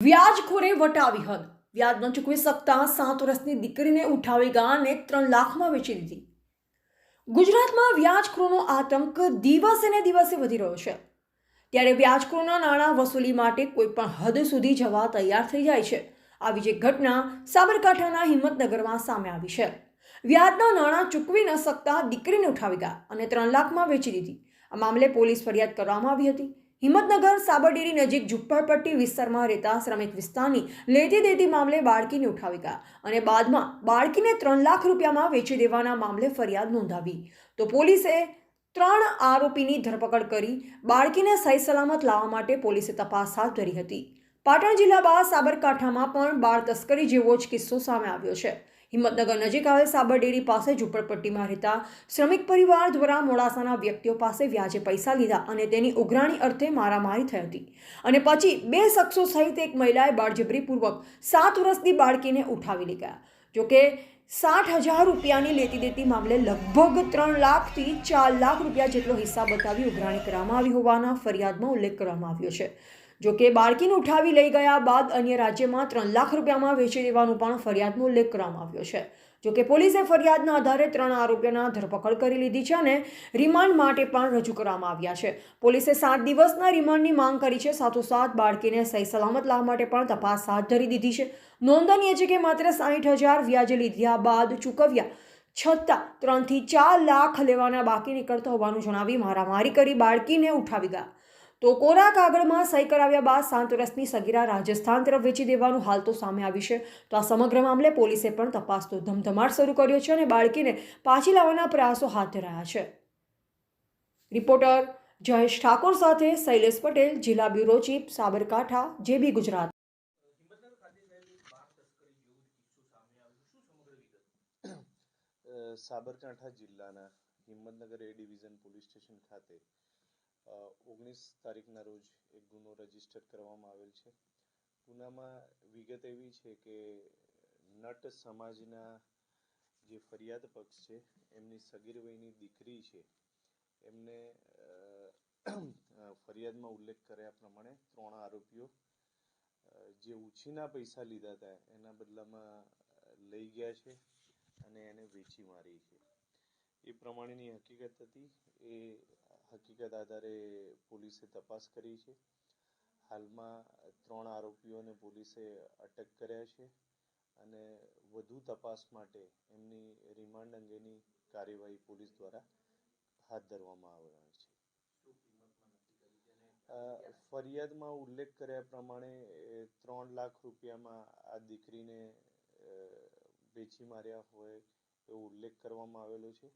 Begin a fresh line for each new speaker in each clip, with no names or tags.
વ્યાજખોરે વટાવી હદ વ્યાજ ન ચૂકવી શકતા 7 વર્ષની દીકરીને ઉઠાવી ગાને 3 લાખમાં વેચી દીધી। ગુજરાતમાં વ્યાજખોરોનો આતંક દિવસે ને દિવસે વધી રહ્યો છે, ત્યારે વ્યાજખોરોના નાણાં વસૂલી માટે કોઈ પણ હદ સુધી જવા તૈયાર થઈ જાય છે। આવી જ એક ઘટના સાબરકાંઠાના હિંમતનગરમાં સામે આવી છે। વ્યાજના નાણાં ચૂકવી ન શકતા દીકરીને ઉઠાવી ગયા અને 3 લાખમાં વેચી દીધી। આ મામલે પોલીસ ફરિયાદ કરવામાં આવી હતી। હિંમતનગર સાબરડેરી નજીક ઝુંપડપટ્ટી વિસ્તારમાં રહેતા શ્રમિક વિસ્તારની લેતી દેતી મામલે બાળકીને ઉઠાવી ગયા અને બાદમાં બાળકીને 3 લાખ રૂપિયામાં વેચી દેવાના મામલે ફરિયાદ નોંધાવી તો પોલીસે 3 આરોપીની ધરપકડ કરી બાળકીને સહી સલામત લાવવા માટે પોલીસે તપાસ હાથ ધરી હતી। પાટણ જિલ્લા બાદ સાબરકાંઠામાં પણ બાળ તસ્કરી જેવો જ કિસ્સો સામે આવ્યો છે। હિંમતનગર નજીક આવેલ સાબરડેરી પાસે ઝુંપડપટ્ટીમાં રહેતા શ્રમિક પરિવાર દ્વારા મોડાસાના વ્યક્તિઓ પાસે વ્યાજે પૈસા લીધા અને તેની ઉઘરાણી અર્થે મારામારી થઈ હતી અને પછી 2 શખ્સો સહિત એક મહિલાએ બળજબરીપૂર્વક 7 વર્ષની બાળકીને ઉઠાવી લઈ ગયા। જોકે 60,000 રૂપિયાની લેતી દેતી મામલે લગભગ 3 લાખથી 4 લાખ રૂપિયા જેટલો હિસાબ બતાવી ઉઘરાણી કરવામાં આવી હોવાના ફરિયાદમાં ઉલ્લેખ કરવામાં આવ્યો છે। જોકે બાળકીને ઉઠાવી લઈ ગયા બાદ અન્ય રાજ્યમાં 3 લાખ રૂપિયામાં વેચી દેવાનું પણ ફરિયાદમાં ઉલ્લેખ કરવામાં આવ્યો છે। જોકે પોલીસે ફરિયાદના આધારે 3 આરોપીઓના ધરપકડ કરી લીધી છે અને રિમાન્ડ માટે પણ રજૂ કરવામાં આવ્યા છે। પોલીસે 7 દિવસના રિમાન્ડની માંગ કરી છે। સાથોસાથ બાળકીને સહી સલામત લાવવા માટે પણ તપાસ હાથ ધરી દીધી છે। નોંધનીય છે કે માત્ર 60,000 વ્યાજે લીધા બાદ ચૂકવ્યા છતાં 3 થી 4 લાખ લેવાના બાકી નીકળતા હોવાનું જણાવી મારામારી કરી બાળકીને ઉઠાવી ગયા તો કોરા કાગળમાં સહી કરાવ્યા બાદ 7 વર્ષની સગીરા રાજસ્થાન તરફ વેચી દેવાનું હાલ તો સામે આવ્યું છે। તો આ સમગ્ર મામલે પોલીસે પણ તપાસનો ધમધમાટ શરૂ કર્યો છે અને બાળકીને પાછી લાવવાના પ્રયાસો હાથ ધરાયા છે। રિપોર્ટર જયેશ ઠાકોર સાથે શૈલેષ પટેલ, જિલ્લા બ્યુરો ચીફ, સાબરકાંઠા, જેબી ગુજરાત।
સાબરકાંઠા જિલ્લાના હિંમતનગર એ ડિવિઝન પોલીસ સ્ટેશન ખાતે 19 તારીખના રોજ એક ગુનો રજીસ્ટર કરવામાં આવેલ છે। ગુનામાં વિગત એવી છે કે નટ સમાજના જે ફરિયાદ પક્ષ છે એમની સગીર વયની દીકરી છે એમને ફરિયાદમાં ઉલ્લેખ કર્યા પ્રમાણે 3 આરોપીઓ જે ઉછીના પૈસા લીધા હતા એના બદલામાં લઈ ગયા છે અને એને વેચી મારી છે। એ પ્રમાણેની હકીકત હતી। એ હકીકત આધારે પોલીસે તપાસ કરી છે। હાલમાં 3 આરોપીઓને પોલીસે અટક કર્યા છે અને વધુ તપાસ માટે એમની રિમાન્ડ અંગેની કાર્યવાહી પોલીસ દ્વારા હાથ ધરવામાં આવનાર છે। ફરિયાદમાં ઉલ્લેખ કર્યા પ્રમાણે 3 લાખ રૂપિયામાં આ દીકરીને વેચી માર્યા હોય એવો ઉલ્લેખ કરવામાં આવેલો છે।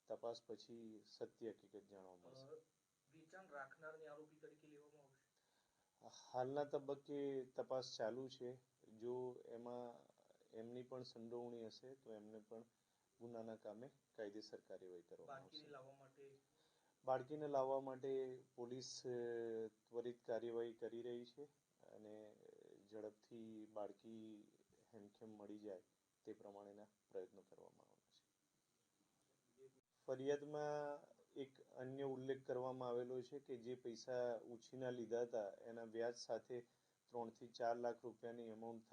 તપાસ પછી સત્ય હકીકત જાણવા મળશે।
વેચાણ રાખનારને આરોપી તરીકે લેવામાં આવશે।
હાલના તબક્કે તપાસ ચાલુ છે। જો એમાં એમની પણ સંડોવણી હશે તો એમને પણ ગુનાના કામે કાયદેસર કાર્યવાહી કરવામાં આવશે। બાળકીને લાવવા માટે પોલીસ ત્વરિત કાર્યવાહી કરી રહી છે અને ઝડપથી બાળકી હેમખેમ મળી જાય તે પ્રમાણેના પ્રયત્નો કરવામાં આવશે। ફરિયાદમાં એક અન્ય ઉલ્લેખ કરવામાં આવેલો છે કે જે પૈસા ઉછીના લીધા હતા એના વ્યાજ સાથે 3 થી 4 લાખ રૂપિયાની એમાઉન્ટ